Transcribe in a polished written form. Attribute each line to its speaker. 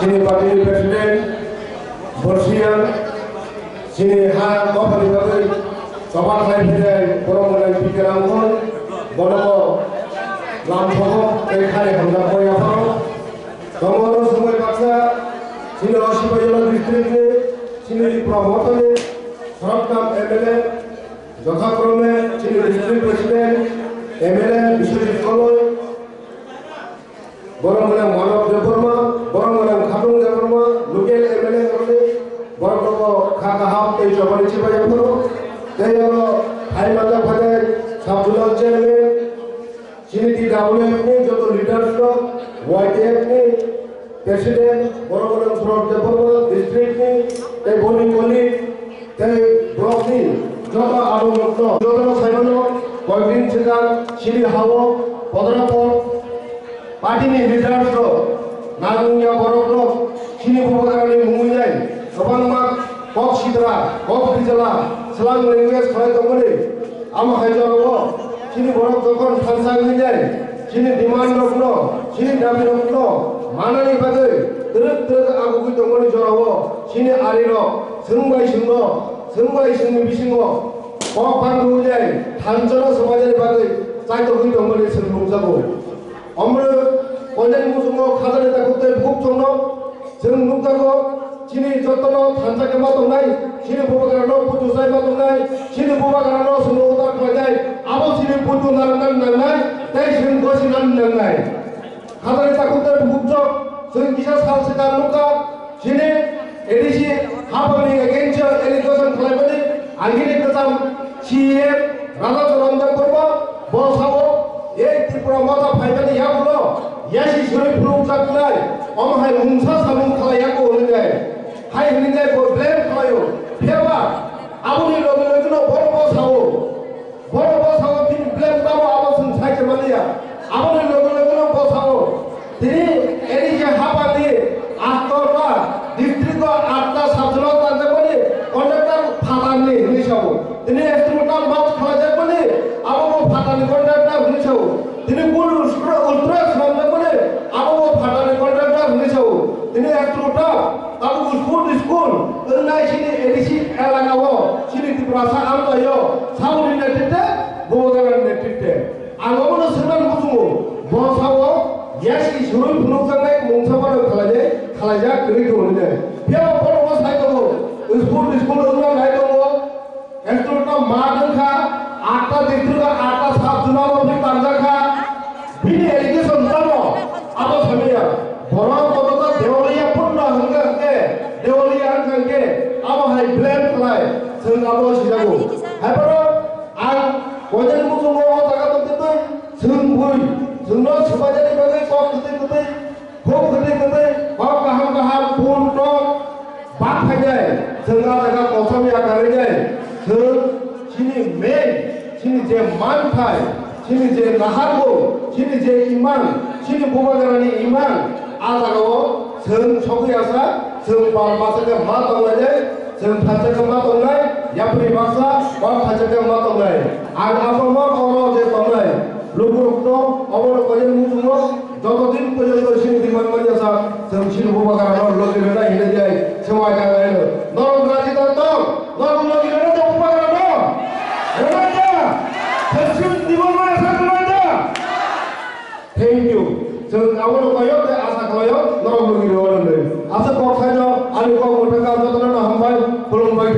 Speaker 1: sini parti presiden Borsian sini ha kopali bagai sobat hai bidai korong pikiran bono lampu kai hamda koya paro tomoro semua paksa sini Oshibayala district sini promoter Sarakam MLA যথাক্রমে sini district president MLA Biswajit Kaloy বরংলাম মানব Debbarma বরংলাম খাটুং Debbarma local MLA করে বরংলাম খাকা half এই জবানি চিপাই পড়ো তাই হলো হাইমাদা ফাদে সাবজুলাল chairman সিনিটি WF নি যত leaders YTF নি president বরংলাম সুরত Debbarma district নি তাই বনি বনি তাই ব্লক নি যত আরো মত যত সাইমানো কয়েকদিন সিগার সিনি হাওো পদরাপর পার্টিনি লিডারস নাগুনিয়া বরগ্র সিনি উপকারণী মুঙ্গুইয়াই সবাংমা কক সিদরা কক বিজলা স্লাং ল্যাঙ্গুয়েজ খাইতমনি আমা খাইজরব সিনি বরগ যখন ফাংশন হইযায় সিনি ডিমান্ড রগ্ন সিনি দাবি রগ্ন মানানি বাদে দরদ আগুগি তমনি জরব সিনি আরির সংবাই সিংনি বিসিংহ কক ফাংগু হইযায় থানচনা সমাজের বাদে চাইতগি তমনি সরমুজাবো আমরা অনেক মুসুমো খাদারে তাকুতে খুব চন্ন जों नुजागो सिनि जतन थानसाके मा दंनाय सिनि बबागारानो पुजु साइ मा दंनाय सिनि बबागारानो सुनो उदार खालाय आबो सिनि पुजु नारनान नांनाय ताइ जों गसि नांनाय खादारे ताकुते खुब च जों किसा सालसेका नुका सिनि एडिसि हाबानि एगेन्स्ट एलिगेशन खालायबानि आंगिनि गोजाम सीएम राजा चरन्जन बर्मा बसावो ए त्रिपुरा माता फाइबानि याबुलो यासि सुरै फुलुं जागनाय अमहाय मुंसा सामुं खालायाखौ होनजाय हाय होनजाय ब्लेम खालायो फेवा आबुनि लगे लगेनो बरबो सावो फिन ब्लेम दाबो आबोसुं साइके मानिया आबुनि लगे लगेनो बसावो तिनि एनि जे हाबानि आतरबा डिस्ट्रिक्ट आटटा साबजुला तानजाबनि कन्ट्राक्टर फादानि हिसाव तिनि एस्टिमेटाल मार्च खालायजाबनि आबो फादानि कन्ट्राक्टर हिसाव तिनि गुल उल्ट्रा सामजाबनि आबो फादानि कन्ट्राक्टर हिसाव तिनि एस्ट्रोटा ताबु स्कुल ओरनाय सिनि एडिसि एलाकाव सिनि त्रिपुरासा आमदायो साउनि नेतृत्वे बगान नेतृत्वे आंगोनो सोनान बुजुङो बसाव यासि सुरुय फुनुजानाय मुंसाबानो खालायजा गरि दङने फेव बरबो साइदो स्कुल ओरना नाय दङ एस्ट्रोटा मादोंखा आटटा दिस्ट्रिक्ट आटटा साब जुनाव फि तानजाखा बिनि एलिगेशन दङ आबो सामिया बरा पदका देवलिया पुन्न हंगे देवलिया हंगे आबो हाय ब्लेम खालाय जों आबो सिजागो हायबरो आं गजेन मुजुङो जागा दंते जों बुइ जोंनो समाजारि बागै कक खते खूब खते कक गाहाम फुल टक बात फायजाय जोंहा जागा कसमिया गारैजाय जों सिनि मेन सिनि जे मानथाय सिनि जे नाहारगौ सिनि जे इमान सिनि बबागारानि इमान आजागाव जों सगैयासा जों बारमासके मा दंनाय जों फानसेके मा दंनाय यापरि बाक्सा बा फानसेके मा दंनाय आं आबमा अरो जे दंनाय लुगुरक्तो अबर कजेन मुजुङो যতদিন পর্যন্ত সিনি দিমান মানিয়াসা जों सिनि बबागारानो लगिरेना हिने जाय समाय गायनो नरम राजिदा दं नरम लगिरेना दं बबागारानो हेमाजा फेसिल दिबन मायसा गनायदा थैंक यू जों आवरो गायो ते आसा खालायो नरम लगिरेनो आसा कखायनो आलि कम मोठा का जतन हामबाय खुलुमबाय